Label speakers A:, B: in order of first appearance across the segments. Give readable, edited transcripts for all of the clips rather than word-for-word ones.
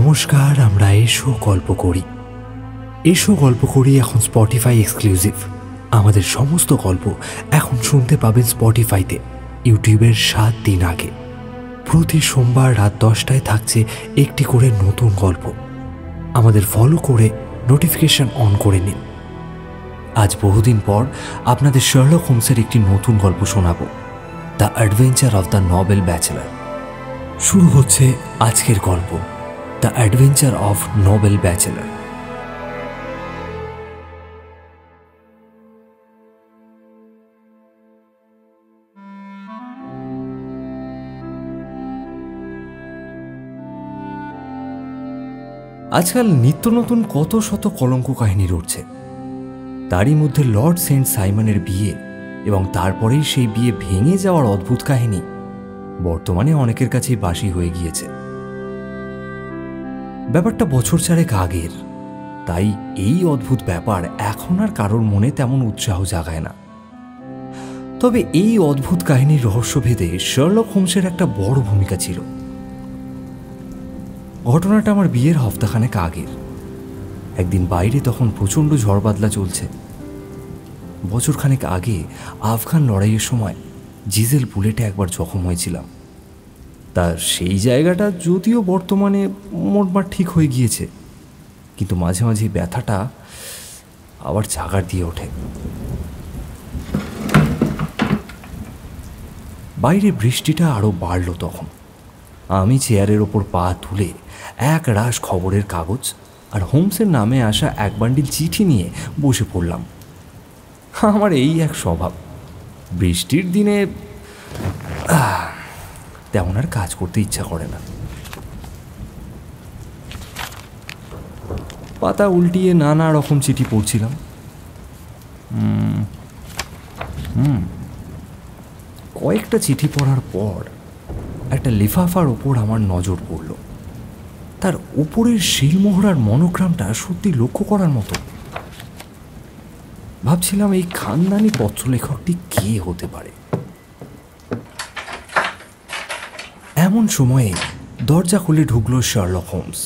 A: নমস্কার, আমরা এসো গল্প করি। এসো গল্প করি এখন স্পটিফাই এক্সক্লুসিভ। আমাদের সমস্ত গল্প এখন শুনতে পাবেন স্পটিফাইতে ইউটিউবের 7 দিন আগে। প্রতি সোমবার রাত 10টায় থাকছে একটি করে নতুন গল্প। আমাদের ফলো করে নোটিফিকেশন অন করে নিন। আজ বহুদিন পর আপনাদের শার্লক হোমসের একটি নতুন গল্প শোনাব, the adventure of the noble bachelor. শুরু হচ্ছে আজকের গল্প, the adventure of noble bachelor. আজকাল নিত্য নতুন কত শত কলঙ্ক কাহিনী রটছে। তারই মধ্যে লর্ড সেন্ট সাইমনের বিয়ে এবং তারপরেই সেই বিয়ে ভেঙে যাওয়ার অদ্ভুত কাহিনী বর্তমানে অনেকের কাছেই বাসি হয়ে গিয়েছে। ব্যাপারটা বছর চারেক আগের, তাই এই অদ্ভুত ব্যাপার এখন আর কারোর মনে তেমন উৎসাহ জাগায় না। তবে এই অদ্ভুত কাহিনীর রহস্যভেদে শার্লক হোমসের একটা বড় ভূমিকা ছিল। ঘটনাটা আমার বিয়ের হপ্তাখানেক আগের। একদিন বাইরে তখন প্রচণ্ড ঝড় বাদলা চলছে। বছরখানেক আগে আফগান লড়াইয়ের সময় জিজেল বুলেটে একবার জখম হয়েছিলাম। তার সেই জায়গাটা যদিও বর্তমানে মোটমাট ঠিক হয়ে গিয়েছে, কিন্তু মাঝে মাঝে ব্যথাটা আবার জাগার দিয়ে ওঠে। বাইরে বৃষ্টিটা আরও বাড়ল তখন। আমি চেয়ারের ওপর পা তুলে এক রাশ খবরের কাগজ আর হোমসের নামে আসা এক বান্ডিল চিঠি নিয়ে বসে পড়লাম। আমার এই এক স্বভাব, বৃষ্টির দিনে তেমন আর কাজ করতে ইচ্ছা করে না। পাতা উল্টিয়ে নানা রকম চিঠি পড়ছিলাম। কয়েকটা চিঠি পড়ার পর একটা লিফাফার ওপর আমার নজর পড়ল। তার উপরের শিলমোহরার মনোগ্রামটা সত্যি লক্ষ্য করার মতো। ভাবছিলাম এই খানদানি পত্রলেখকটি কে হতে পারে। এমন সময়ে দরজা খুলে ঢুকলো শার্লক হোমস।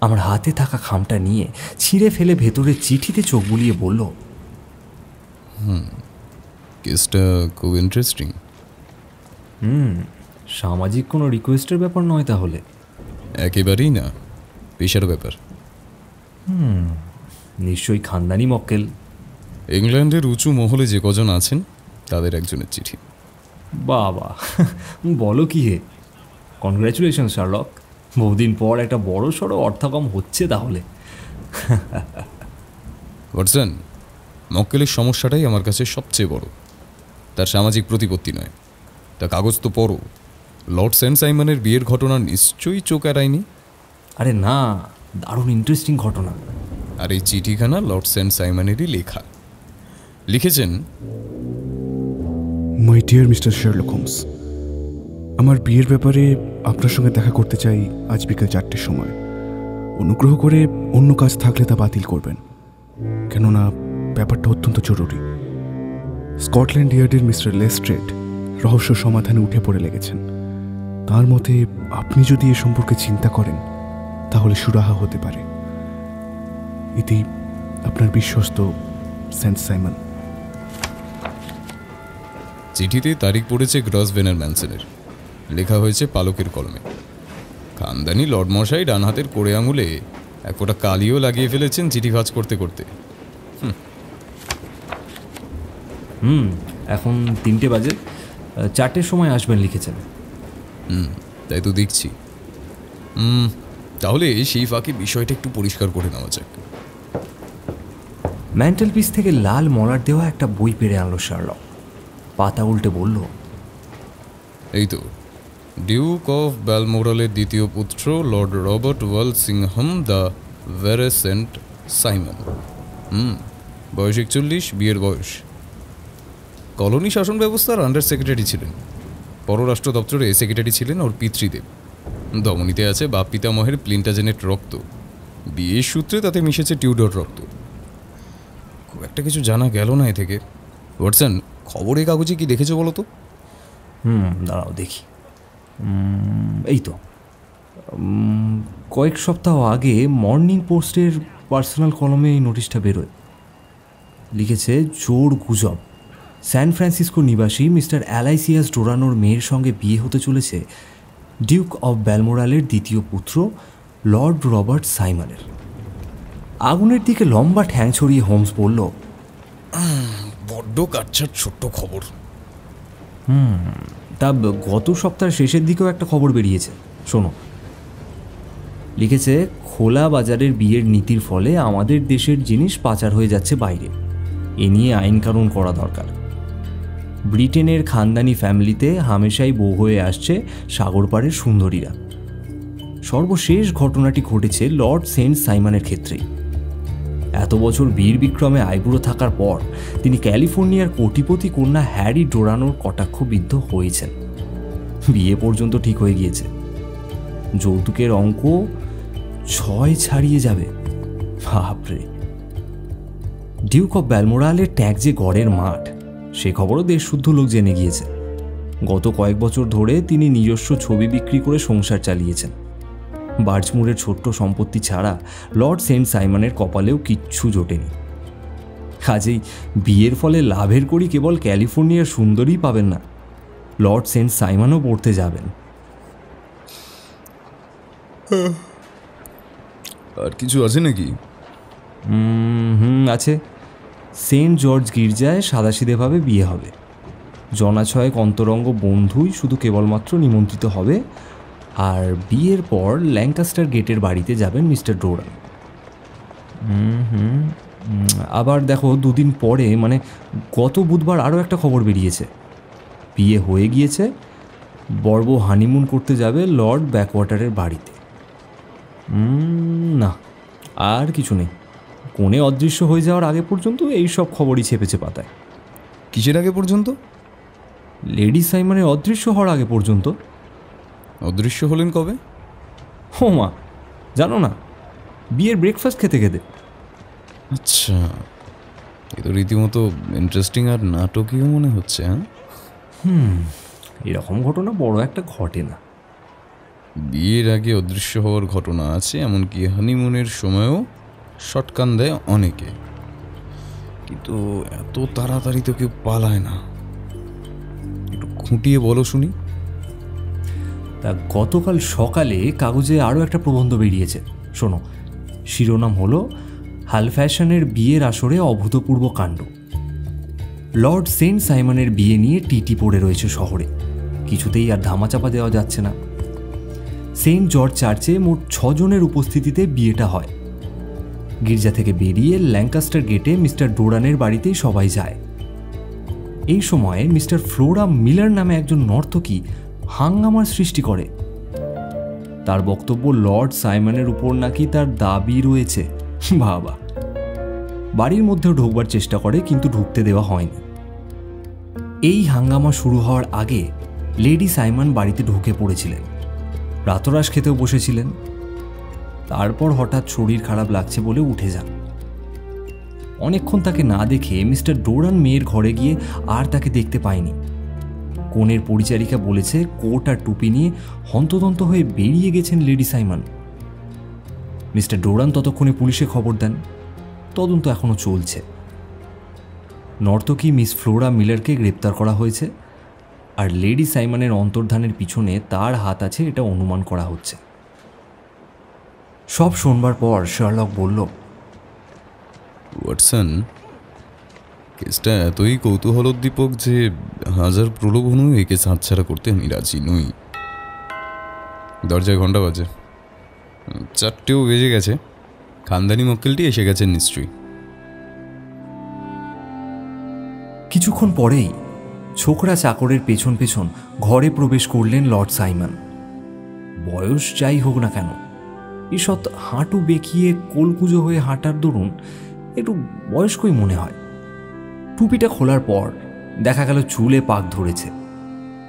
A: আমার হাতে থাকা খামটা নিয়ে ছিঁড়ে ফেলে ভেতরে চিঠিতে চোখ বুলিয়ে বলল,
B: কেসটা খুব ইন্টারেস্টিং।
A: সামাজিক কোনো রিকোয়েস্টের ব্যাপার নয় তাহলে?
B: একেবারেই না, পেশার ব্যাপার।
A: নিশ্চয়ই খানদানি মক্কেল।
B: ইংল্যান্ডের উঁচু মহলে যে কজন আছেন তাদের একজনের চিঠি।
A: বাবা, বলো কি হে! কনগ্র্যাচুলেশন শার্লক, বহুদিন পর একটা বড় সড়ো অর্থাগম হচ্ছে তাহলে।
B: ওয়াটসন, মক্কেলের সমস্যাটাই আমার কাছে সবচেয়ে বড়। তার সামাজিক প্রতিপত্তি নয়। তা কাগজ তো পড়ো। লর্ড সেন্ট সাইমনের বিয়ের ঘটনা নিশ্চয়ই চোখ এড়ায়নি।
A: আরে না, দারুণ ইন্টারেস্টিং ঘটনা।
B: আর এই চিঠিখানা লর্ড সেন্ট সাইমনেরই লেখা। লিখেছেন,
C: my dear mister Sherlock Holmes, আমার বিয়ের ব্যাপারে আপনার সঙ্গে দেখা করতে চাই আজ বিকেল 4টের সময়। অনুগ্রহ করে অন্য কাজ থাকলে তা বাতিল করবেন, কেননা ব্যাপারটা অত্যন্ত জরুরি। স্কটল্যান্ড ইয়ার্ডের মিস্টার লেস্ট্রেড রহস্য সমাধানে উঠে পড়ে লেগেছেন। তার মতে আপনি যদি এ সম্পর্কে চিন্তা করেন তাহলে সুরাহা হতে পারে। এটি আপনার বিশ্বস্ত সেন্ট সাইমন।
B: চিঠিতে তারিখ পড়েছে গ্রসভেনার ম্যানসনের। লেখা হয়েছে পালকের কলমে। খানদানি লর্ড মশাই ডান হাতের কোড়ে আঙুলে এক ফোঁটা কালিও লাগিয়ে ফেলেছেন চিঠি ভাঁজ করতে করতে।
A: এখন 3টে বাজে, 4টের সময় আসবেন লিখেছেন।
B: তাই তো দেখছি। তাহলে সেই ফাঁকে বিষয়টা একটু পরিষ্কার করে নেওয়া যাক।
A: ম্যান্টেল পিস থেকে লাল মলার দেওয়া একটা বই পেড়ে আনলো শার্লক। পাতা উল্টে বলল,
B: এই তো, ডিউক অফ ব্যালমোরালের দ্বিতীয় পুত্র Lord Robert Walsingham de Vere Saint Simon. বয়স 41, বিয়ের বয়স। কলোনি শাসন ব্যবস্থার আন্ডার সেক্রেটারি ছিলেন। পররাষ্ট্র দপ্তরে সেক্রেটারি ছিলেন ওর পিতৃদেব। ধমনীতে আছে বাপ পিতামহের প্লিন্টাজেনেট রক্ত। বিয়ের সূত্রে তাতে মিশেছে টিউডর রক্ত। খুব একটা কিছু জানা গেল না এ থেকে। ওয়াটসন, খবরের কাগজে কি দেখেছো বলো তো?
A: দাঁড়াও দেখি। এই তো কয়েক সপ্তাহ আগে মর্নিং পোস্টের পার্সোনাল কলমে এই নোটিশটা বেরোয়। লিখেছে, জোর গুজব, স্যান ফ্রান্সিসকো নিবাসী মিস্টার অ্যালাইসিয়াস ডোরানোর মেয়ের সঙ্গে বিয়ে হতে চলেছে ডিউক অফ ব্যালমোরালের দ্বিতীয় পুত্র লর্ড রবার্ট সাইমনের। আগুনের দিকে লম্বা ঠ্যাং ছড়িয়ে হোমস বলল,
B: বড্ড কাচ্ছার ছোট্ট খবর।
A: তা গত সপ্তাহের শেষের দিকেও একটা খবর বেরিয়েছে, শোনো। লিখেছে, খোলা বাজারের বিয়ের নীতির ফলে আমাদের দেশের জিনিস পাচার হয়ে যাচ্ছে বাইরে, এ নিয়ে আইন কানুন করা দরকার। ব্রিটেনের খানদানি ফ্যামিলিতে হামেশাই বউ হয়ে আসছে সাগর পাড়ের সুন্দরীরা। সর্বশেষ ঘটনাটি ঘটেছে লর্ড সেন্ট সাইমনের ক্ষেত্রেই। এত বছর বীর বিক্রমে আইবুড়ো থাকার পর তিনি ক্যালিফোর্নিয়ার কোটিপতি কন্যা হ্যারি ডোরানোর কটাক্ষবিদ্ধ হয়েছেন। বিয়ে পর্যন্ত ঠিক হয়ে গিয়েছে। যৌতুকের অঙ্ক 6 ছাড়িয়ে যাবে। বাপরে! ডিউক অফ ব্যালমোরালের ট্যাগ যে গড়ের মাঠ, সে খবরও দেশ শুদ্ধ লোক জেনে গিয়েছে। গত কয়েক বছর ধরে তিনি নিজস্ব ছবি বিক্রি করে সংসার চালিয়েছেন। বার্চমুরের ছোট্ট সম্পত্তি ছাড়া লর্ড সেন্ট সাইমনের কপালেও কিচ্ছু জোটেনি। কাজেই বিয়ের ফলে লাভের করি কেবল ক্যালিফোর্নিয়ার সুন্দরীই পাবেন না, লর্ড সেন্ট সাইমনও পড়তে যাবেন।
B: আর কিছু আছে নাকি?
A: আছে। সেন্ট জর্জ গির্জায় সাদাসিধেভাবে বিয়ে হবে। জনাছয়েক অন্তরঙ্গ বন্ধুই শুধু কেবলমাত্র নিমন্ত্রিত হবে। আর বিয়ের পর ল্যাঙ্কাস্টার গেটের বাড়িতে যাবেন মিস্টার ডোরান। আবার দেখো, 2 দিন পরে মানে গত বুধবার আরও একটা খবর বেরিয়েছে। বিয়ে হয়ে গিয়েছে, বর্ব হানিমুন করতে যাবে লর্ড ব্যাকওয়াটারের বাড়িতে। না, আর কিছু নেই। কোণে অদৃশ্য হয়ে যাওয়ার আগে পর্যন্ত এই সব খবরই ছেপেছে পাতায়।
B: কিসের আগে পর্যন্ত?
A: লেডি সাইমনের অদৃশ্য হওয়ার আগে পর্যন্ত।
B: অদৃশ্য হলেন কবে?
A: ও মা, জানো না? বিয়ের ব্রেকফাস্ট খেতে খেতে।
B: আচ্ছা, এ তো রীতিমতো ইন্টারেস্টিং আর নাটকীয় মনে হচ্ছে।
A: এরকম ঘটনা বড় একটা ঘটে না।
B: বিয়ের আগে অদৃশ্য হওয়ার ঘটনা আছে, এমনকি হানিমুনের সময়ও শটকান দেয় অনেকে, কিন্তু এত তাড়াতাড়ি তো কেউ পালায় না। একটু খুঁটিয়ে বলো শুনি।
A: তা গতকাল সকালে কাগজে আরও একটা প্রবন্ধ বেরিয়েছে, শোনো। শিরোনাম হলো, হালফ্যাশনের বিয়ের আসরে অভূতপূর্ব কাণ্ড। লর্ড সেন্ট সাইমনের বিয়ে নিয়ে টিটি পড়ে রয়েছে শহরে, কিছুতেই আর ধামাচাপা দেওয়া যাচ্ছে না। সেন্ট জর্জ চার্চে মোট 6 জনের উপস্থিতিতে বিয়েটা হয়। গির্জা থেকে বেরিয়ে ল্যাঙ্কাস্টার গেটে মিস্টার ডোরানের বাড়িতেই সবাই যায়। এই সময়ে মিস্টার ফ্লোরা মিলার নামে একজন নর্তকী হাঙ্গামার সৃষ্টি করে। তার বক্তব্য, লর্ড সাইমনের উপর নাকি তার দাবি রয়েছে। বাবা! বাড়ির মধ্যেও ঢোকবার চেষ্টা করে, কিন্তু ঢুকতে দেওয়া হয়নি। এই হাঙ্গামা শুরু হওয়ার আগে লেডি সাইমন বাড়িতে ঢুকে পড়েছিলেন, রাতরাশ খেতেও বসেছিলেন। তারপর হঠাৎ শরীর খারাপ লাগছে বলে উঠে যান। অনেকক্ষণ তাকে না দেখে মিস্টার ডোরান মেয়ের ঘরে গিয়ে আর তাকে দেখতে পায়নি। কনের পরিচারিকা বলেছে, কোট আর টুপি নিয়ে হন্তদন্ত হয়ে বেরিয়ে গেছেন লেডি সাইমন। মিস্টার ডোরান ততক্ষণে পুলিশে খবর দেন। তদন্ত এখনো চলছে। নর্তকী মিস ফ্লোরা মিলারকে গ্রেপ্তার করা হয়েছে, আর লেডি সাইমনের অন্তর্ধানের পিছনে তার হাত আছে এটা অনুমান করা হচ্ছে। সব শোনবার পর শার্লক বলল,
B: ওয়াটসন, কেসটা এতই কৌতূহলোদ্দীপক যে 1000 প্রলোভনও একে ছাড়ছাড়া করতে আমি রাজি নই। দরজায় ঘন্টা বাজে, 4টেও বেজে গেছে। খানদানি মক্কেলটি এসে গেছেন নিশ্চয়ই।
A: কিছুক্ষণ পরেই ছোকরা চাকরের পেছন পেছন ঘরে প্রবেশ করলেন লর্ড সাইমন। বয়স যাই হোক না কেন, ঈষৎ হাঁটু বেঁকিয়ে কোলকুজো হয়ে হাঁটার দরুন একটু বয়স্কই মনে হয়। টুপিটা খোলার পর দেখা গেল চুলে পাক ধরেছে।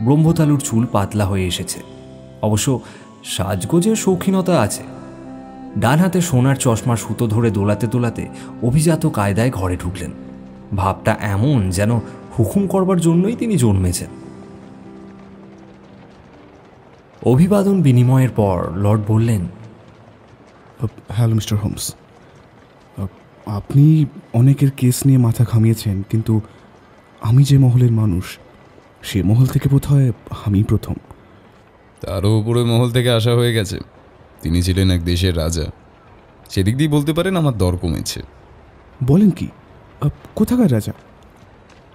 A: ব্রহ্মতালুর চুল পাতলা হয়ে এসেছে। অবশ্য সাজগোজের শৌখিনতা আছে। ডান হাতে সোনার চশমার সুতো ধরে দোলাতে দোলাতে অভিজাত কায়দায় ঘরে ঢুকলেন। ভাবটা এমন যেন হুকুম করবার জন্যই তিনি জন্মেছেন। অভিবাদন বিনিময়ের পর লর্ড বললেন,
C: হ্যালো মিস্টার হোমস, আপনি অনেকের কেস নিয়ে মাথা ঘামিয়েছেন, কিন্তু আমি যে মহলের মানুষ সে মহল থেকে বোধহয় আমি প্রথম।
B: তারও উপরে মহল থেকে আসা হয়ে গেছে। তিনি ছিলেন এক দেশের রাজা, সেদিক দিয়ে বলতে পারেন আমার দর কমেছে।
C: বলেন কি? কোথাকার রাজা?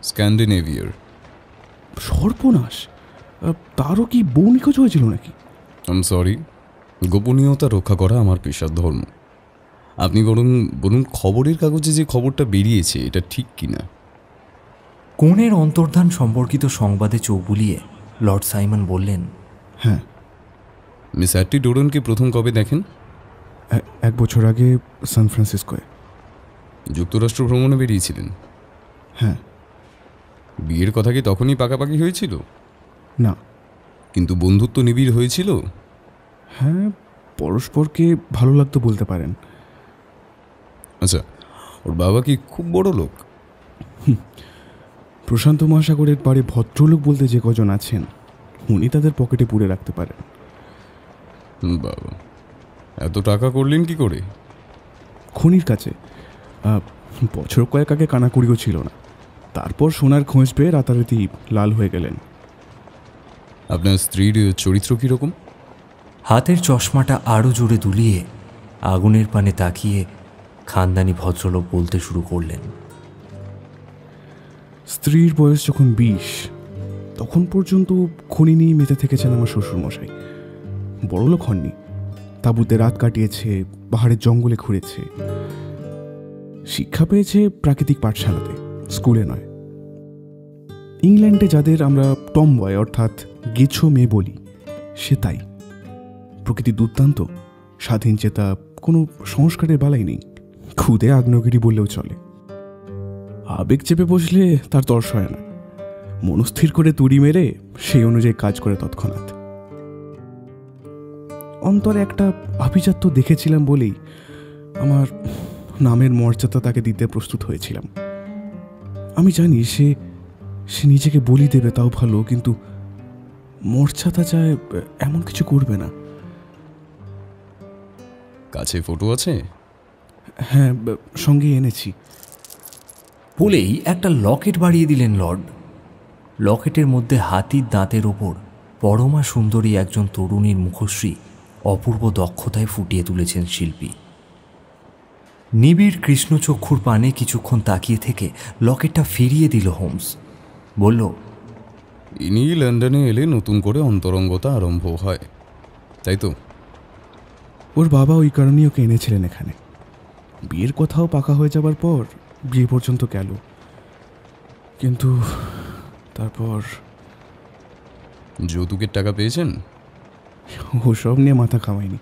B: স্ক্যান্ডিনেভিয়ার।
C: সর্বনাশ! তারও কি বউ নিখোঁজ হয়েছিল নাকি?
B: সরি, গোপনীয়তা রক্ষা করা আমার পেশার ধর্ম। আপনি বলুন খবরের কাগজে যে খবরটা বেরিয়েছে এটা ঠিক কিনা?
A: কনের অন্তর্ধান সম্পর্কিত সংবাদে চোখ বুলিয়ে লর্ড সাইমন বললেন,
C: হ্যাঁ।
B: মিস হ্যাটটি ডোরনকে প্রথম কবে দেখেন?
C: 1 বছর আগে সান ফ্রান্সিসকোয়।
B: যুক্তরাষ্ট্র ভ্রমণে বেরিয়েছিলেন?
C: হ্যাঁ।
B: বিয়ের কথা কি তখনই পাকাপাকি হয়েছিল?
C: না।
B: কিন্তু বন্ধুত্ব নিবিড় হয়েছিল?
C: হ্যাঁ, পরস্পরকে ভালো লাগতো বলতে পারেন।
B: আচ্ছা, ওর বাবা কি খুব বড় লোক?
C: প্রশান্ত মহাসাগরের পাড়ে ভদ্রলোক বলতে যে কজন আছেন উনি তাদের পকেটে পুরে রাখতে পারেন।
B: বাবা, এত টাকা করলেন কি করে?
C: খনির কাছে। বছর কয়েক আগে কানাকুড়িও ছিল না, তারপর সোনার খোঁজ পেয়ে রাতারাতি লাল হয়ে গেলেন।
B: আপনার স্ত্রীর চরিত্র কীরকম?
A: হাতের চশমাটা আরও জোরে দুলিয়ে আগুনের পানে তাকিয়ে খানদানি ভদ্রলোক বলতে শুরু করলেন,
C: স্ত্রীর বয়স যখন 20, তখন পর্যন্ত খনি নিয়ে মেতে থেকেছেন আমার শ্বশুরমশাই। বড়লোক হননি, তাঁবুতে রাত কাটিয়েছে, পাহাড়ের জঙ্গলে ঘুরেছে। শিক্ষা পেয়েছে প্রাকৃতিক পাঠশালাতে, স্কুলে নয়। ইংল্যান্ডে যাদের আমরা টম বয় অর্থাৎ গেছো মেয়ে বলি, সে তাই। প্রকৃতি দুর্দান্ত, স্বাধীন চেতা, কোনো সংস্কারের বালাই নেই। খুদে আগ্নেয়গিরি বললেও চলে। আবেগ চেপে বসলে তার তর্স হয় না, মনস্থির করে তুড়ি মেরে সেই অনুযায়ী কাজ করে তৎক্ষণাৎ। অন্তরে একটা আভিজাত্য দেখেছিলাম বলেই আমার নামের মর্যাদা তাকে দিতে প্রস্তুত হয়েছিলাম। আমি জানি সে নিজেকে বলি দেবে, তাও ভালো, কিন্তু মর্যাদা চায় এমন কিছু করবে না।
B: কাছে ফটো আছে?
C: হ্যাঁ, সঙ্গে এনেছি।
A: বলেই একটা লকেট বাড়িয়ে দিলেন লর্ড। লকেটের মধ্যে হাতির দাঁতের ওপর পরমা সুন্দরী একজন তরুণীর মুখশ্রী অপূর্ব দক্ষতায় ফুটিয়ে তুলেছেন শিল্পী। নিবিড় কৃষ্ণচক্ষুর পানে কিছুক্ষণ তাকিয়ে থেকে লকেটটা ফিরিয়ে দিল হোমস। বলল,
B: ইনি লন্ডনে এলে নতুন করে অন্তরঙ্গতা আরম্ভ হয়, তাই তো?
C: ওর বাবা ওই কারণেই ওকে এনেছিলেন এখানে। বিয়ের কথাও পাকা হয়ে যাবার পর বিয়ে পর্যন্ত গেল, কিন্তু তারপর
B: যৌতুকের টাকা পেয়েছেন?
C: ওসব নিয়ে মাথা কামাইনি,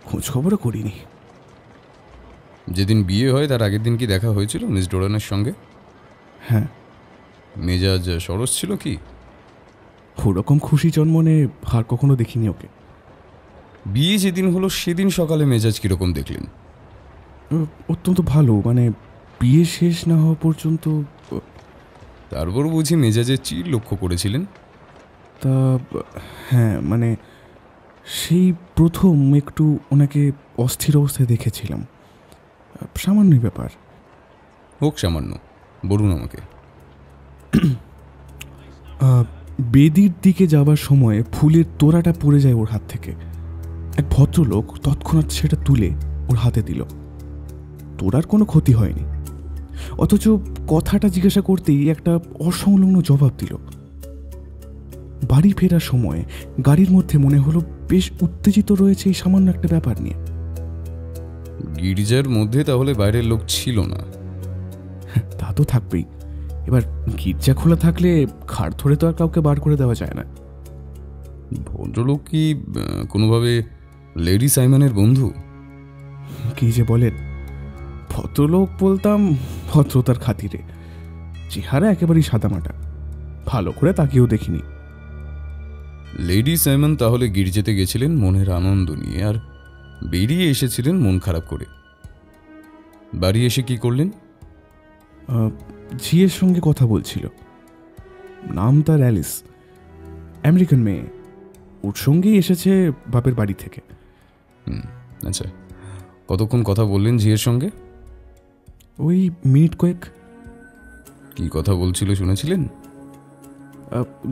C: খোঁজ খবরও করিনি।
B: যেদিন বিয়ে হয় তার আগের দিন কি দেখা হয়েছিল মিস ডোরানের সঙ্গে?
C: হ্যাঁ।
B: মেজাজ সরস ছিল কি?
C: ওরকম খুশি জন্মনে আর কখনো দেখিনি ওকে।
B: বিয়ে যেদিন হলো সেদিন সকালে মেজাজ কীরকম দেখলেন?
C: অত্যন্ত ভালো, মানে বিয়ে শেষ না হওয়া পর্যন্ত।
B: তারপর বুঝি মেজাজের চির লক্ষ্য করেছিলেন?
C: তা হ্যাঁ, মানে সেই প্রথম একটু ওনাকে অস্থির অবস্থায় দেখেছিলাম। সামান্যই ব্যাপার।
B: হোক সামান্য, বলুন আমাকে।
C: বেদির দিকে যাবার সময় ফুলের তোড়াটা পড়ে যায় ওর হাত থেকে। এক ভদ্রলোক তৎক্ষণাৎ সেটা তুলে ওর হাতে দিল। তোড়ার কোনো ক্ষতি হয়নি, অথচ কথাটা জিজ্ঞাসা করতেই একটা অসংলগ্ন জবাব দিল। বাড়ি ফেরার সময় গাড়ির মধ্যে মনে হলো বেশ উত্তেজিত রয়েছে এই সামান্য একটা ব্যাপার নিয়ে।
B: গির্জার মধ্যে তাহলে বাইরের লোক ছিল না?
C: তা তো থাকবেই। এবার গির্জা খোলা থাকলে ঘাড় ধরে তো আর কাউকে বার করে দেওয়া যায় না।
B: ভদ্রলোক কি কোনোভাবে লেডি সাইমনের বন্ধু?
C: কি যে বলেন, ভদ্রলোক বলতাম ভদ্রতার খাতিরে। চেহারা একেবারেই সাদামাটা, ভালো করে তাকিয়েও দেখিনি।
B: লেডি সাইমন তাহলে গির্জেতে গেছিলেন মনের আনন্দ নিয়ে, আর বেরিয়ে এসেছিলেন মন খারাপ করে। বাড়ি এসে কি করলেন?
C: ঝিয়ের সঙ্গে কথা বলছিল। নাম তার অ্যালিস, আমেরিকান মেয়ে। ওর সঙ্গেই এসেছে বাপের বাড়ি থেকে।
B: আচ্ছা, কতক্ষণ কথা বললেন ঝিয়ের সঙ্গে?
C: ওই মিনিট কয়েক।
B: কি কথা বলছিল শুনেছিলেন?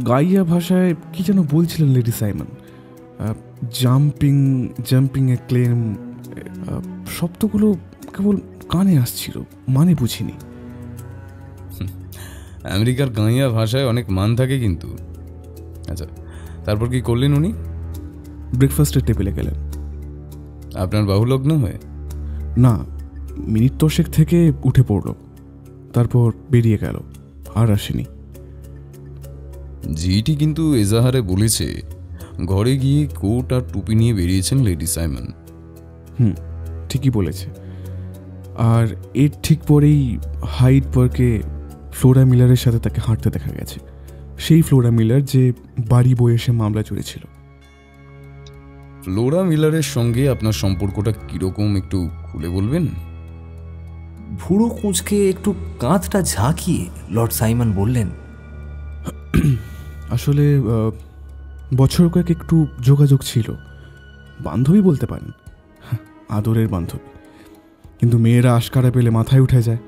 C: গাইয়া ভাষায় কি যেন বলছিলেন লেডি সাইমন। জাম্পিং জাম্পিং এ ক্লেম, শব্দগুলো কেবল কানে আসছিল, মানে বুঝিনি।
B: আমেরিকার গাঁইয়া ভাষায় অনেক মান থাকে কিন্তু। আচ্ছা, তারপর কি করলেন উনি?
C: ব্রেকফাস্টের টেবিলে গেলেন।
B: আপনার বাহুলগ্ন হয়ে?
C: না, মিনিট 10 থেকে উঠে পড়ল, তারপর বেরিয়ে গেল, আর আসেনি।
B: জিটি কিন্তু এজাহারে বলেছে ঘরে গিয়ে কোট আর টুপি নিয়ে বেরিয়েছেন লেডি সাইমন।
C: ঠিকই বলেছে। আর এর ঠিক পরেই হাইড পার্কে ফ্লোরা মিলারের সাথে তাকে হাঁটতে দেখা গেছে, সেই ফ্লোরা মিলার যে বাড়ি বয়ে এসে মামলা জড়িয়েছিল।
B: ফ্লোরা মিলারের সঙ্গে আপনার সম্পর্কটা কিরকম একটু খুলে বলবেন?
A: ভুড়ো কুঁচকে একটু কাঁধটা ঝাঁকিয়ে লর্ড সাইমন বললেন,
C: আসলে বছর কয়েক একটু যোগাযোগ ছিল, বান্ধবী বলতে পারেন, আদরের বান্ধবী। কিন্তু মেয়েরা আশকারা পেলে মাথায় উঠে যায়।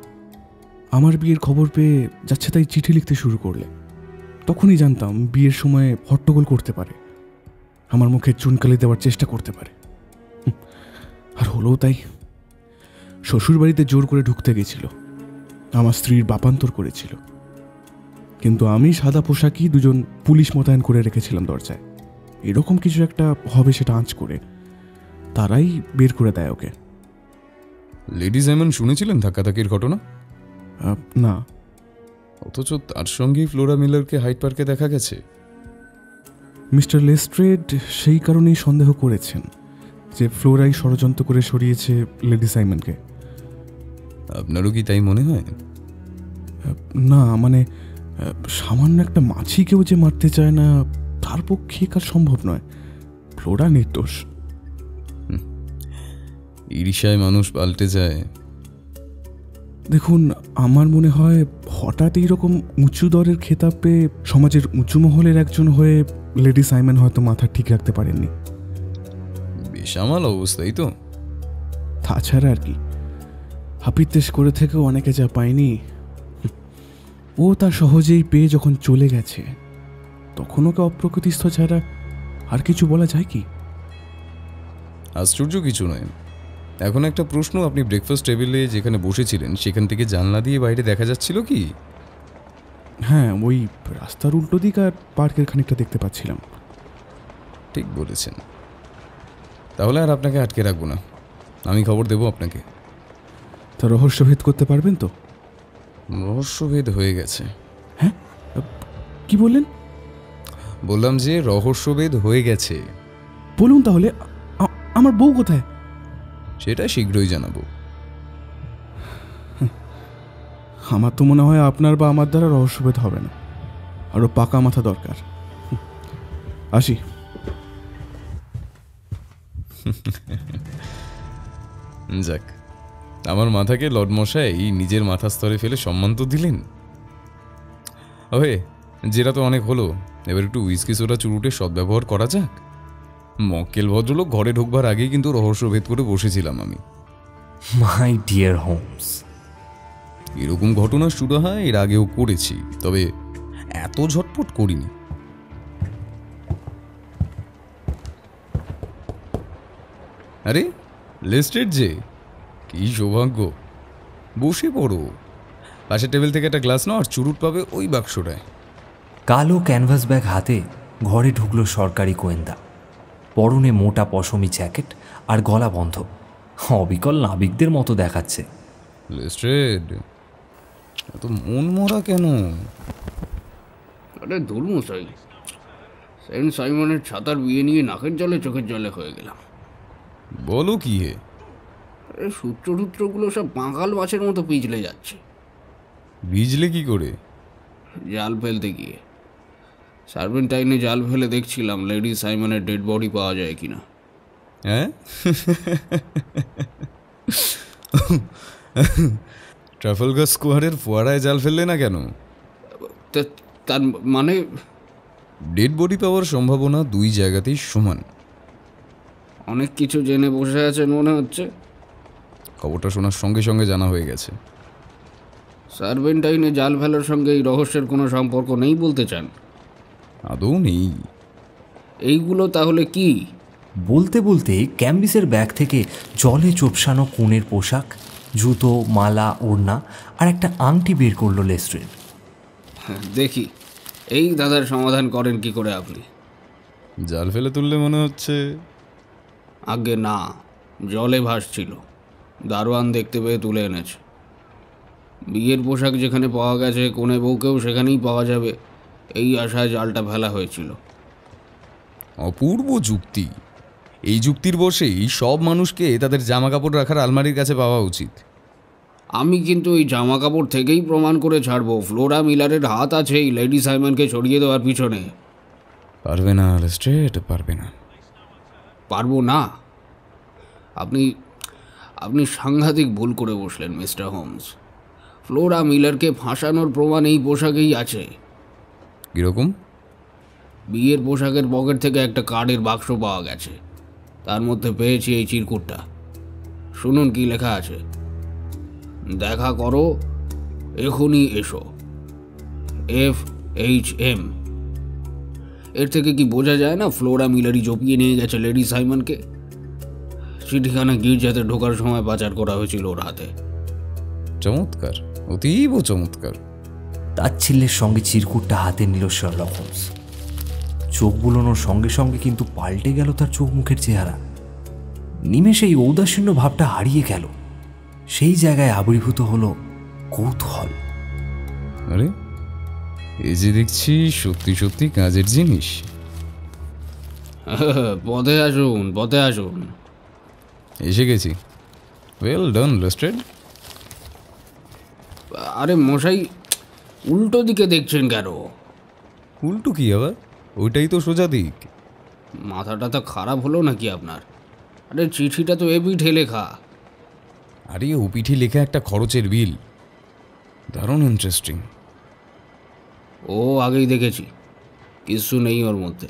C: আমার বিয়ের খবর পেয়ে যাচ্ছে তাই চিঠি লিখতে শুরু করলে। তখনই জানতাম বিয়ের সময় হট্টগোল করতে পারে, আমার মুখে চুনকালি দেওয়ার চেষ্টা করতে পারে। আর হলোও তাই। শ্বশুর বাড়িতে জোর করে ঢুকতে গেছিল, আমার স্ত্রীর বাপান্তর করেছিল। কিন্তু আমি সাদা পোশাকই দুজন পুলিশ মোতায়েন করে রেখেছিলাম দরজায়। এরকম কিছু একটা হবে সেটা আঁচ করে, তারাই বের করে দেয় ওকে।
B: লেডি সাইমন শুনেছিলেন ধাক্কাধাক্কির ঘটনা?
C: না।
B: অথচ তার সঙ্গেই ফ্লোরা মিলারকে হাইড পার্কে দেখা গেছে।
C: মিস্টার লেস্ট্রেড সেই কারণেই সন্দেহ করেছেন যে ফ্লোরাই ষড়যন্ত্র করে সরিয়েছে লেডি সাইমনকে।
B: আপনারও কি তাই মনে হয়?
C: না, মানে সামান্য একটা মাছিকেও যে মারতে চায় না, তার পক্ষে কার সম্ভব নয়। ফ্লোরা নির্দোষ।
B: ঈর্ষায় মানুষ পাল্টে যায়।
C: দেখুন, আমার মনে হয় হঠাৎ এইরকম উঁচু দরের খেতাব পেয়ে সমাজের উঁচু মহলের একজন হয়ে লেডি সাইমন হয়তো মাথা ঠিক রাখতে পারেননি।
B: বেসামাল অবস্থাই তো।
C: তাছাড়া আর কি, হাপিত্তেশ করে থেকেও অনেকে যা পায়নি, ও তা সহজেই পেয়ে যখন চলে গেছে, তখন ওকে অপ্রকৃতিস্থ ছাড়া আর কিছু বলা যায় কি?
B: আশ্চর্য কিছু নয়। এখন একটা প্রশ্ন, আপনি ব্রেকফাস্ট টেবিলে যেখানে বসেছিলেন সেখান থেকে জানলা দিয়ে বাইরে দেখা যাচ্ছিল কি?
C: হ্যাঁ, ওই রাস্তার উল্টো দিক আর পার্কের খানিকটা দেখতে পাচ্ছিলাম।
B: ঠিক বলেছেন। তাহলে আর আপনাকে আটকে রাখবো না, আমি খবর দেবো আপনাকে।
C: তা রহস্যভেদ করতে পারবেন তো?
B: রহস্যভেদ হয়ে গেছে।
C: হ্যাঁ, কি বললেন?
B: বললাম যে রহস্যভেদ হয়ে গেছে।
C: বলুন তাহলে, আমার বউ কোথায়?
B: সেটা শীঘ্রই জানাবো।
C: আমার তো মনে হয় আপনার বা আমার দ্বারা রহস্যভেদ হবে না, আরো পাকা মাথা দরকার। আসি।
B: যাক, আমার মাথাকে লর্ড মশাই নিজের মাথা স্তরে ফেলে সম্মান তো দিলেন। ওহে, যেটা তো অনেক হলো, এবার একটু উইস্কি সোডা চুরুটে সদ্ব্যবহার করা যাক। মক্কেল ভদ্রলোক ঘরে ঢুকবার আগেই কিন্তু রহস্যভেদ করে বসেছিলাম আমি।
A: মাই ডিয়ার হোমস,
B: এরকম ঘটনা শুরু হয় এর আগেও করেছি, তবে এত ঝটপট করিনি। আরে লেস্টেড যে, কি সৌভাগ্য! বসে পড়ো। পাশের টেবিল থেকে একটা গ্লাস নাও আর চুরুট পাবে ওই বাক্সটায়।
A: কালো ক্যানভাস ব্যাগ হাতে ঘরে ঢুকলো সরকারি গোয়েন্দা। পরনে মোটা পশমি জ্যাকেট আর গলা বন্ধ, অবিকল নাবিকদের মতো দেখাচ্ছে।
B: লেস্ট্রেড, এত মন মরা কেন?
D: আরে ধর্মশাই, সেন্ট সাইমনের ছাতার বিয়ে নিয়ে নাকের জলে চোখের জলে হয়ে গেলাম।
B: বলো কি হে?
D: আরে সূত্রটুত্রগুলো সব বাঙাল মাছের মতো পিছলে যাচ্ছে।
B: ভিজলে কি করে?
D: জাল ফেলতে গিয়ে সার্ভেন্টাইনে জাল ফেলে দেখছিলাম লেডি সাইমনের ডেড বডি পাওয়া যায় কিনা।
B: হ্যাঁ, ট্রাফালগার স্কোয়ারের ফোয়ারায় জাল ফেললে না কেন?
D: তার মানে
B: ডেড বডি পাওয়ার সম্ভাবনা দুই জায়গাতেই সমান।
D: অনেক কিছু জেনে বসে আছেন মনে হচ্ছে।
B: খবরটা শোনার সঙ্গে সঙ্গে জানা হয়ে গেছে।
D: সার্ভেন্টাইনে জাল ফেলার সঙ্গে এই রহস্যের কোনো সম্পর্ক নেই বলতে চান?
B: আদৌ নেই।
D: এইগুলো তাহলে কি?
A: বলতে বলতে ক্যাম্বিসের ব্যাগ থেকে জলে চোপসানো কোণের পোশাক, জুতো, মালা, ওড়না আর একটা আংটি বের করলো লেস্ট্রেড।
D: দেখি এই দাদার সমাধান করেন কি করে আপনি?
B: জাল ফেলে তুললে মনে হচ্ছে।
D: আগে না, জলে ভাসছিল, দারোয়ান দেখতে পেয়ে তুলে এনেছে। বিয়ের পোশাক যেখানে পাওয়া গেছে, কোণে বউকেও সেখানেই পাওয়া যাবে, এই আশায় জালটা ফেলা হয়েছিল।
B: অপূর্ব যুক্তি। এই যুক্তির বশেই সব মানুষকে তাদের জামা কাপড় রাখার আলমারির কাছে পাওয়া উচিত।
D: আমি কিন্তু এই জামা কাপড় থেকেই প্রমাণ করে ছাড়বো ফ্লোরা মিলারের হাত আছে এই লেডি সাইমনকে সরিয়ে দেওয়ার পিছনে।
B: পারবে না লেস্ট্রেড, পারবে না।
D: পারবো না? আপনি আপনি সাংঘাতিক ভুল করে বসলেন মিস্টার হোমস। ফ্লোরা মিলারকে ফাঁসানোর প্রমাণ এই পোশাকেই আছে।
B: কীরকম?
D: বিয়ের পোশাকের পকেট থেকে একটা কার্ডের বাক্স পাওয়া গেছে, তার মধ্যে পেয়েছি এই চিরকুটটা। শুনুন কি লেখা আছে। দেখা করো, এখনই এসো, FHM। এর থেকে কি বোঝা যায় না ফ্লোরা মিলারই জপিয়ে নিয়ে গেছে লেডি সাইমনকে? চিঠিখানা গির্জাতে ঢোকার সময় পাচার করা হয়েছিল ওর হাতে।
B: চমৎকার, অতীব চমৎকার।
A: তাচ্ছিল্যের সঙ্গে চিরকুটটা হাতে নিল শার্লক হোমস। চোখ বুলোনোর সঙ্গে সঙ্গে কিন্তু পাল্টে গেল তার চোখ মুখের চেহারা। নিমেষে এই ঔদাসীন্য ভাবটা হারিয়ে গেল। সেই জায়গায় আবির্ভূত হলো কৌতূহল।
B: আরে, এই যে দেখছি সত্যি সত্যি কাজের জিনিস।
D: পথে আসুন, পথে আসুন।
B: এসে গেছি। Well done Lestrade.
D: আরে মশাই, উল্টো দিকে দেখছেন কেন?
B: উল্টো কি আবার? ওইটাই তো সোজা দিক।
D: মাথাটা তো খারাপ হলো নাকি আপনার? আরে চিঠিটা তো এ পিঠে লেখা।
B: আরে ও পিঠে লেখা একটা খরচের বিল। দারুণ ইন্টারেস্টিং।
D: ও আগেই দেখেছি, কিছু নেই ওর মধ্যে।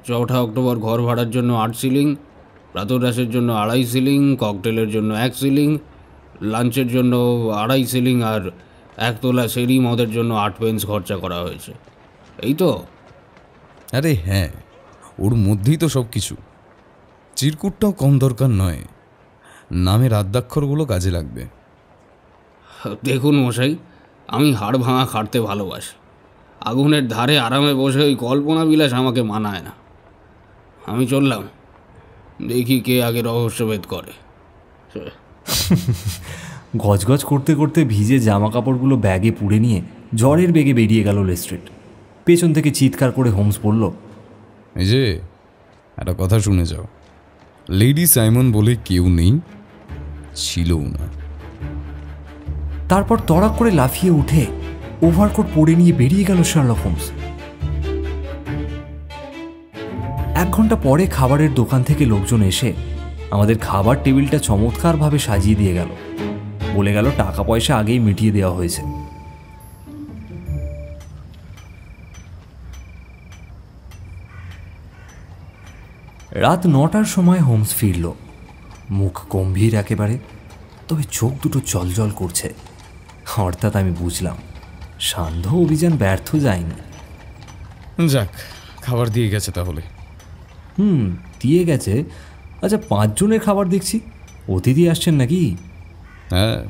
D: 4 অক্টোবর ঘর ভাড়ার জন্য 8 শিলিং, প্রাতরাশের জন্য 2.5 শিলিং, ককটেলের জন্য 1 শিলিং, লাঞ্চের জন্য 2.5 শিলিং আর 1 তোলা সেরি মদের জন্য 8 পেন্স খরচা করা হয়েছে। এই তো।
B: আরে হ্যাঁ, ওর মধ্যেই তো সব কিছু। চিরকুটটাও কম দরকার নয়, নামের আদ্যাক্ষরগুলো কাজে লাগবে।
D: দেখুন মশাই, আমি হাড় ভাঙা খাটতে ভালোবাসি। আগুনের ধারে আরামে বসে ওই কল্পনা বিলাস আমাকে মানায় না। আমি চললাম, দেখি কে আগে রহস্যভেদ করে।
A: গজগজ করতে করতে ভিজে জামা কাপড়গুলো ব্যাগে পুড়ে নিয়ে জ্বরের বেগে বেরিয়ে গেল লেস্ট্রেড। পেছন থেকে চিৎকার করে হোমস বলল,
B: এই যে একটা কথা শুনে যাও, লেডি সাইমন বলে কেউ নেই, ছিলও না।
A: তারপর তড়াক করে লাফিয়ে উঠে ওভারকোট পরে নিয়ে বেরিয়ে গেল শার্লক হোমস। 1 ঘন্টা পরে খাবারের দোকান থেকে লোকজন এসে আমাদের খাবার টেবিলটা চমৎকারভাবে সাজিয়ে দিয়ে গেল। বলে গেল টাকা পয়সা আগেই মিটিয়ে দেওয়া হয়েছে। রাত 9টার সময় হোমস ফিরল, মুখ গম্ভীর একেবারে, তবে চোখ দুটো জলজল করছে। অর্থাৎ আমি বুঝলাম সান্ধ্য অভিযান ব্যর্থ যায়নি।
B: যাক, খাবার দিয়ে গেছে তাহলে।
A: দিয়ে গেছে। আচ্ছা, 5 জনের খাবার দেখছি, অতিথি আসছেন নাকি?
B: হ্যাঁ,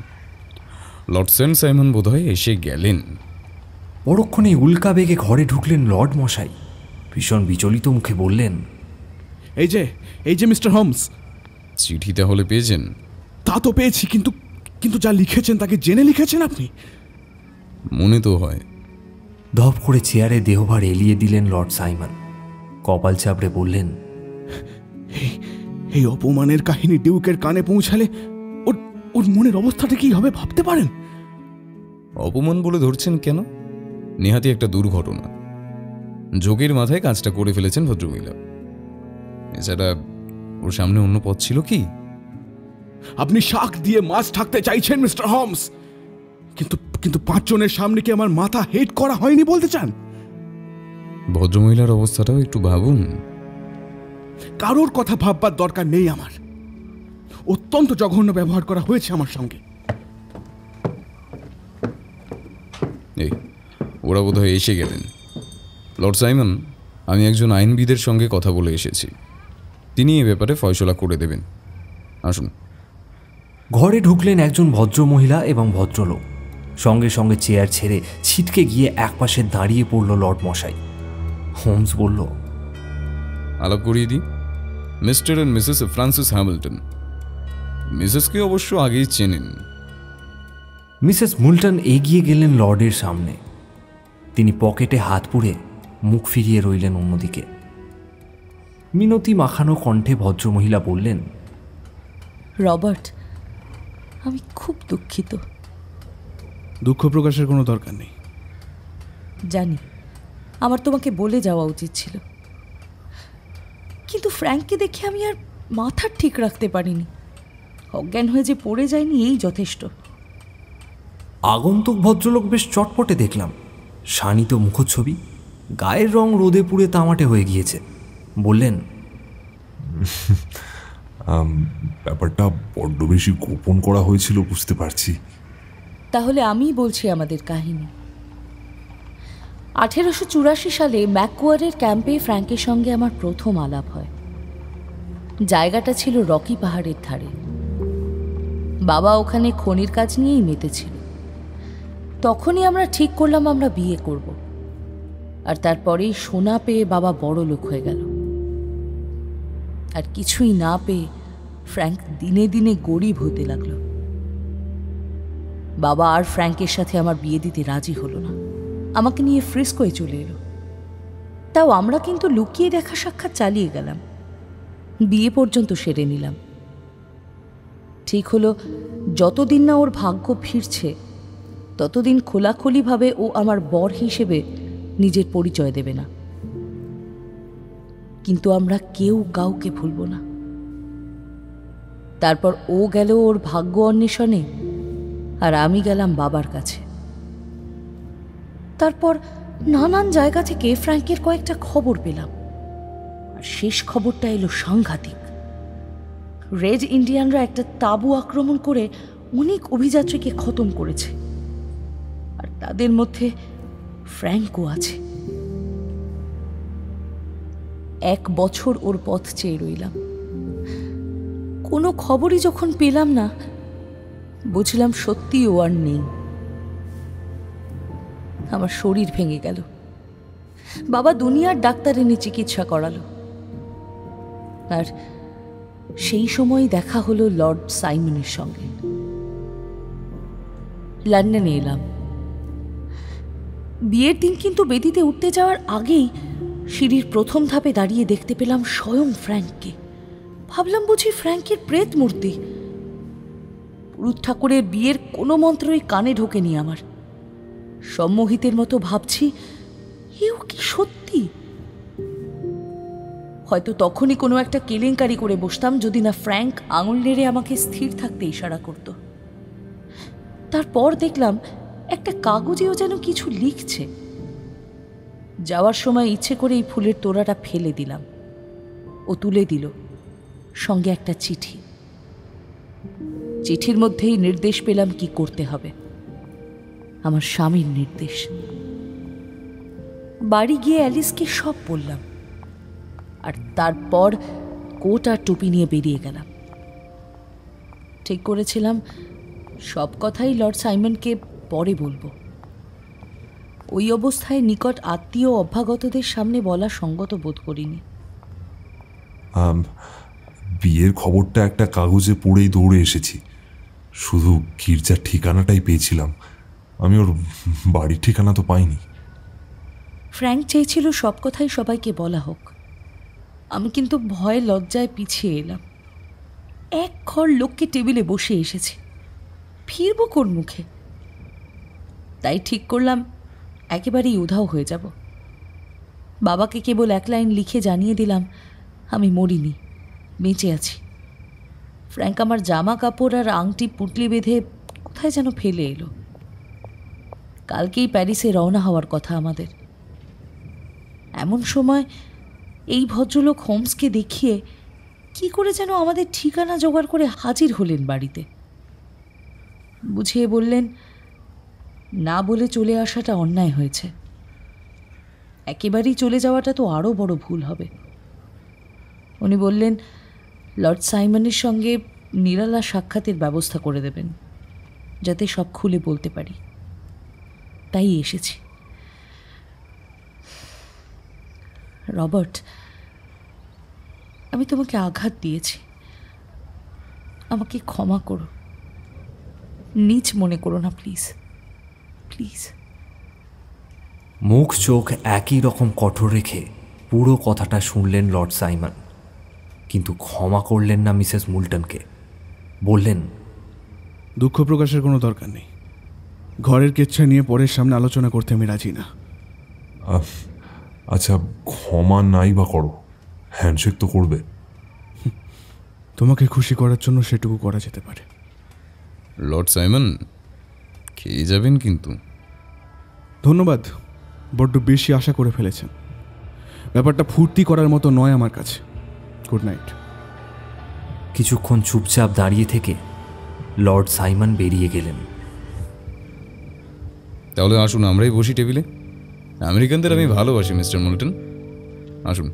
B: লর্ড সেন্ট সাইমন বোধহয় এসে গেলেন।
A: পরক্ষণে উল্কা বেগে ঘরে ঢুকলেন লর্ড মশাই। ভীষণ বিচলিত মুখে বললেন,
C: এই যে মিস্টার হোমস।
B: চিঠি তাহলে পেয়েছেন?
C: তা তো পেয়েছি, কিন্তু যা লিখেছেন তাকে জেনে লিখেছেন আপনি?
B: মনে তো হয়।
A: ধপ করে চেয়ারে দেহভার এলিয়ে দিলেন লর্ড সাইমন। কপাল চাপড়ে বললেন,
C: এই অপমানের কাহিনী ডিউকের কানে পৌঁছালে ওর মনের অবস্থাটা কি হবে ভাবতে পারেন?
B: অপমান বলে ধরছেন কেন? নেহাতি একটা দুর্ঘটনা। যোগের মাথায় কাজটা করে ফেলেছেন ভদ্রমহিলা। এছাড়া ওর সামনে অন্য পথ ছিল কি?
C: আপনি শাক দিয়ে মাছ ঢাকতে চাইছেন মিস্টার হোমস, কিন্তু 5 জনের সামনে কি আমার মাথা হেট করা হয়নি বলতে চান?
B: ভদ্রমহিলার অবস্থাটাও একটু ভাবুন।
C: কারোর কথা ভাববার দরকার নেই আমার। অত্যন্ত জঘন্য ব্যবহার করা হয়েছে আমার সঙ্গে।
B: এই ওরা বোধহয় এসে গেলেন। লর্ড সাইমন, আমি একজন আইনবিদের সঙ্গে কথা বলে এসেছি, তিনি এ ব্যাপারে ফয়সলা করে দেবেন। আসুন।
A: ঘরে ঢুকলেন একজন ভদ্রমহিলা এবং ভদ্রলোক। সঙ্গে সঙ্গে চেয়ার ছেড়ে ছিটকে গিয়ে একপাশে দাঁড়িয়ে পড়ল লর্ড মশাই। হোমস বলল,
B: আলাপ করিয়ে দিই, Mr and Mrs Francis Hamilton. মিসেসকে অবশ্য আগেই চেনেন।
A: মিসেস মুলটন এগিয়ে গেলেন লর্ডের সামনে। তিনি পকেটে হাত পুরে মুখ ফিরিয়ে রইলেন অন্যদিকে। মিনতি মাখানো কণ্ঠে ভদ্রমহিলা বললেন,
E: রবার্ট, আমি খুব দুঃখিত।
C: দুঃখ প্রকাশের কোনো দরকার নেই।
E: জানি আমার তোমাকে বলে যাওয়া উচিত ছিল, কিন্তু ফ্র্যাঙ্ককে দেখে আমি আর মাথা ঠিক রাখতে পারিনি। অজ্ঞান হয়ে যে পড়ে যায়নি এই যথেষ্ট।
A: আগন্তুক ভদ্রলোক বেশ চটপটে দেখলাম, শানিত মুখচ্ছবি, গায়ের রং রোদে পুড়ে তামাটে হয়ে গিয়েছে। বললেন,
F: ব্যাপারটা বড্ড বেশি গোপন করা হয়েছিল, বুঝতে পারছি।
E: তাহলে আমিই বলছি আমাদের কাহিনী। 1884 সালে ম্যাককোয়ারের ক্যাম্পে ফ্র্যাঙ্কের সঙ্গে আমার প্রথম আলাপ হয়। জায়গাটা ছিল রকি পাহাড়ের ধারে। বাবা ওখানে খনির কাজ নিয়েই মেতেছিল। তখনই আমরা ঠিক করলাম আমরা বিয়ে করব। আর তারপরেই সোনা পেয়ে বাবা বড় লোক হয়ে গেল। আর কিছুই না পেয়ে ফ্র্যাঙ্ক দিনে দিনে গরিব হতে লাগলো। বাবা আর ফ্র্যাঙ্কের সাথে আমার বিয়ে দিতে রাজি হলো না, আমাকে নিয়ে ফ্রিস্কোয় চলে এলো। তাও আমরা কিন্তু লুকিয়ে দেখা সাক্ষাৎ চালিয়ে গেলাম, বিয়ে পর্যন্ত সেরে নিলাম। ঠিক হলো, যতদিন না ওর ভাগ্য ফিরছে ততদিন খোলাখুলিভাবে ও আমার বর হিসেবে নিজের পরিচয় দেবে না। কিন্তু আমরা কেউ কাউকে ভুলব না। তারপর ও গেল ওর ভাগ্য অন্বেষণে, আর আমি গেলাম বাবার কাছে। তারপর নানান জায়গা থেকে ফ্র্যাঙ্কের কয়েকটা খবর পেলাম, আর শেষ খবরটা এলো সাংঘাতিক। রেড ইন্ডিয়ানরা একটা তাঁবু আক্রমণ করে অনেক অভিযাত্রীকে খতম করেছে, আর তাদের মধ্যে ফ্র্যাঙ্কও আছে। 1 বছর ওর পথ চেয়ে রইলাম, কোনো খবরই যখন পেলাম না, বুঝলাম সত্যি ও আর নেই। আমার শরীর ভেঙে গেল। বাবা দুনিয়ার ডাক্তার এনে চিকিৎসা করালো, আর সেই সময় দেখা হলো লর্ড সাইমনের সঙ্গে। লন্ডনে এলাম। বিয়ের দিন কিন্তু বেদিতে উঠতে যাওয়ার আগেই সিঁড়ির প্রথম ধাপে দাঁড়িয়ে দেখতে পেলাম স্বয়ং ফ্র্যাঙ্ককে। ভাবলাম বুঝি ফ্র্যাঙ্কের প্রেত মূর্তি। পুরুত ঠাকুরের বিয়ের কোনো মন্ত্রই কানে ঢোকেনি আমার। সম্মোহিতের মতো ভাবছি, এও কি সত্যি? হয়তো তখনই কোনো একটা কেলেঙ্কারি করে বসতাম যদি না ফ্র্যাঙ্ক আঙুল নেড়ে আমাকে স্থির থাকতে ইশারা করত। তারপর দেখলাম একটা কাগজেও যেন কিছু লিখছে। যাওয়ার সময় ইচ্ছে করে এই ফুলের তোড়াটা ফেলে দিলাম। ও তুলে দিল, সঙ্গে একটা চিঠি। চিঠির মধ্যেই নির্দেশ পেলাম কি করতে হবে, আমার স্বামীর নির্দেশ। বাড়ি গিয়ে অ্যালিসকে সব বললাম, আর তারপর কোট আর টুপি নিয়ে বেরিয়ে গেলাম। ঠিক করেছিলাম সব কথাই লর্ড সাইমনকে পরে বলবো। ওই অবস্থায় নিকট আত্মীয় অভ্যাগতদের সামনে বলা সঙ্গত বোধ করিনি।
F: বিয়ের খবরটা একটা কাগজে পড়েই দৌড়ে এসেছি। শুধু গির্জার ঠিকানাটাই পেয়েছিলাম, আমি ওর বাড়ির ঠিকানা তো পাইনি।
E: ফ্র্যাঙ্ক চেয়েছিল সব কথাই সবাইকে বলা হোক। আমি কিন্তু ভয়ে লজ্জায় পিছিয়ে এলাম। এক ঘর লোককে টেবিলে বসে এসেছে, ফিরব কোন মুখে? তাই ঠিক করলাম একেবারেই উধাও হয়ে যাব। বাবাকে কেবল 1 লাইন লিখে জানিয়ে দিলাম আমি মরিনি, বেঁচে আছি। ফ্র্যাঙ্ক আমার জামা কাপড় আর আংটি পুঁটলি বেঁধে কোথায় যেন ফেলে এলো। কালকেই প্যারিসে রওনা হওয়ার কথা আমাদের। এমন সময় এই ভদ্রলোক হোমসকে দেখিয়ে কি করে যেন আমাদের ঠিকানা জোগাড় করে হাজির হলেন বাড়িতে। বুঝিয়ে বললেন না বলে চলে আসাটা অন্যায় হয়েছে, একেবারেই চলে যাওয়াটা তো আরও বড় ভুল হবে। উনি বললেন লর্ড সাইমনের সঙ্গে নিরালা সাক্ষাতের ব্যবস্থা করে দেবেন, যাতে সব খুলে বলতে পারি। তাই এসেছি। রবার্ট, আমি তোমাকে আঘাত দিয়েছি, আমাকে ক্ষমা করো, নিচ মনে করো না প্লিজ, প্লিজ।
A: মুখ চোখ একই রকম কঠোর রেখে পুরো কথাটা শুনলেন লর্ড সাইমন, কিন্তু ক্ষমা করলেন না মিসেস মুলটনকে। বললেন,
C: দুঃখ প্রকাশের কোনো দরকার নেই। ঘরের কেচ্ছা নিয়ে পরের সামনে আলোচনা করতে আমি রাজি না।
F: আচ্ছা, ক্ষমা নাই বা করো, হ্যান্ডশেক তো করবে।
C: তোমাকে খুশি করার জন্য সেটুকু করা যেতে পারে।
B: লর্ড সাইমন, খেয়ে যাবেন কিন্তু।
C: ধন্যবাদ, বড্ড বেশি আশা করে ফেলেছেন। ব্যাপারটা ফুর্তি করার মতো নয় আমার কাছে। Good night.
A: কিছুক্ষণ চুপচাপ দাঁড়িয়ে থেকে লর্ড সাইমন বেরিয়ে গেলেন।
B: তাহলে আসুন আমরাই বসি টেবিলে। আমেরিকানদের আমি ভালোবাসি মিস্টার মুলটন, আসুন।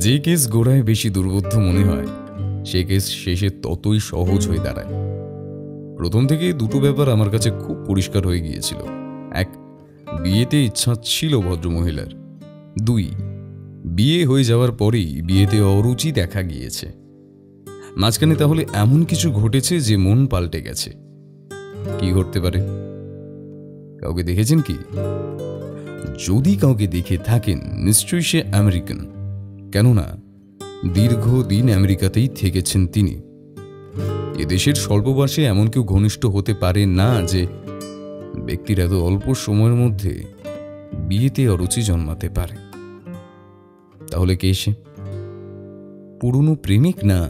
B: যে কেস গোড়ায় বেশি দুর্বোধ্য মনে হয়, সে কেস শেষে ততই সহজ হয়ে দাঁড়ায়। প্রথম থেকে দুটো ব্যাপার আমার কাছে খুব পরিষ্কার হয়ে গিয়েছিল। এক, বিয়েতে ইচ্ছা ছিল ভদ্রমহিলার। দুই, বিয়ে হয়ে যাওয়ার পরেই বিয়েতে অরুচি দেখা গিয়েছে। মাঝখানে তাহলে এমন কিছু ঘটেছে যে মন পাল্টে গেছে। কি ঘটতে পারে? কাউকে দেখেছেন কি? যদি কাউকে দেখে থাকেন, নিশ্চয়ই সে আমেরিকান। কেননা দীর্ঘদিন আমেরিকাতেই থেকেছেন তিনি। এদেশের স্বল্প বয়সে এমন কেউ ঘনিষ্ঠ হতে পারে না যে ব্যক্তির এত অল্প সময়ের মধ্যে বিয়েতে অরুচি জন্মাতে পারে। তাহলে কে সে? পুরনো প্রেমিক না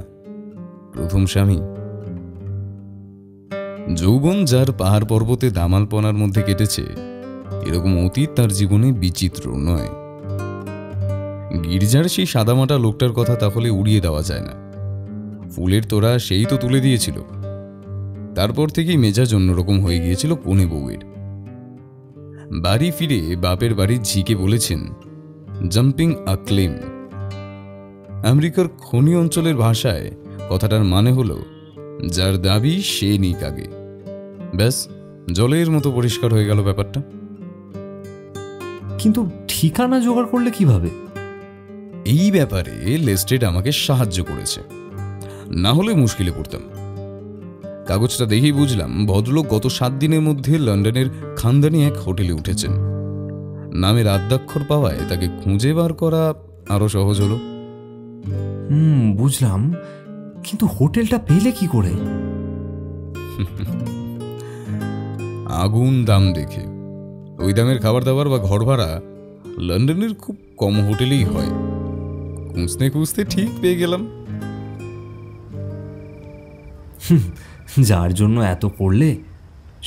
B: প্রথম স্বামী? যৌবন যার পাহাড় পর্বতে দামালপনার মধ্যে কেটেছে, এরকম অতীত তার জীবনে বিচিত্র নয়। গির্জার সেই সাদামাটা লোকটার কথা তাহলে উড়িয়ে দেওয়া যায় না। ফুলের তোড়া সেই তো তুলে দিয়েছিল। তারপর থেকেই মেজাজ অন্যরকম হয়ে গিয়েছিল কনে বউয়ের। বাড়ি ফিরে বাপের বাড়ির ঝিকে বলেছেন জাম্পিং আ ক্লেম। আমেরিকার খনি অঞ্চলের ভাষায় কথাটার মানে হলো যার দাবি সে নিক আগে। ব্যাস, জলের মতো পরিষ্কার হয়ে গেল ব্যাপারটা।
A: কিন্তু ঠিকানা জোগাড় করলে কিভাবে?
B: এই ব্যাপারে লেস্ট্রেড আমাকে সাহায্য করেছে, না হলে মুশকিলে পড়তাম। কাগজটা দেখেই বুঝলাম ভদ্রলোক গত 7 দিনের মধ্যে লন্ডনের খানদানি এক হোটেলে উঠেছেন। নামের আদ্যাক্ষর পাওয়ায় তাকে খুঁজে বার করা আরো সহজ হলো।
A: বুঝলাম, কিন্তু হোটেলটা পেলে কি করে?
B: আগুন দাম দেখে। ওই দামের খাবার দাবার বা ঘর ভাড়া লন্ডনের খুব কম হোটেলেই হয়। খুঁজতে খুঁজতে ঠিক পেয়ে গেলাম।
A: যার জন্য এত করলে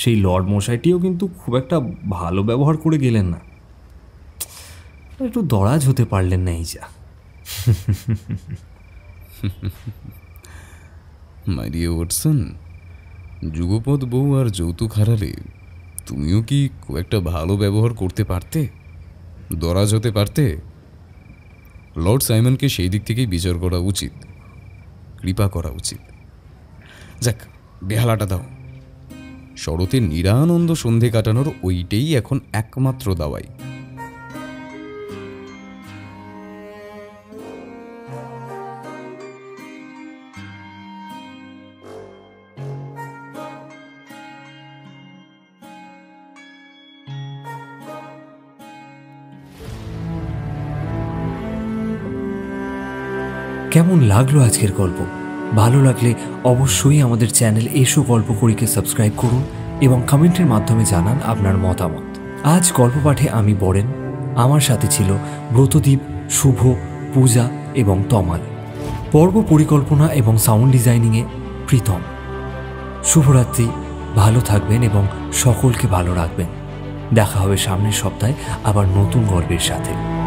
A: সেই লর্ড মশাইটিও কিন্তু খুব একটা ভালো ব্যবহার করে গেলেন না। একটু দরাজ হতে পারলেন না। এই যা
B: মাই ডিয়ার ওয়াটসন, যুগপৎ বউ আর যৌতুক হারালে তুমিও কি খুব একটা ভালো ব্যবহার করতে পারতে, দরাজ হতে পারতে? লর্ড সাইমনকে সেই দিক থেকেই বিচার করা উচিত, কৃপা করা উচিত। যাক, বেহালাটা দাও। শরতে নিরানন্দ সন্ধে কাটানোর ওইটাই এখন একমাত্র দাওয়াই।
A: কেমন লাগলো আজকের গল্প? ভালো লাগলে অবশ্যই আমাদের চ্যানেল এসো গল্প করিকে সাবস্ক্রাইব করুন এবং কমেন্টের মাধ্যমে জানান আপনার মতামত। আজ গল্প পাঠে আমি বরেন, আমার সাথে ছিল ব্রতদীপ, শুভ, পূজা এবং তমাল। পর্ব পরিকল্পনা এবং সাউন্ড ডিজাইনিংয়ে প্রীতম। শুভরাত্রি, ভালো থাকবেন এবং সকলকে ভালো রাখবেন। দেখা হবে সামনের সপ্তাহে আবার নতুন গল্পের সাথে।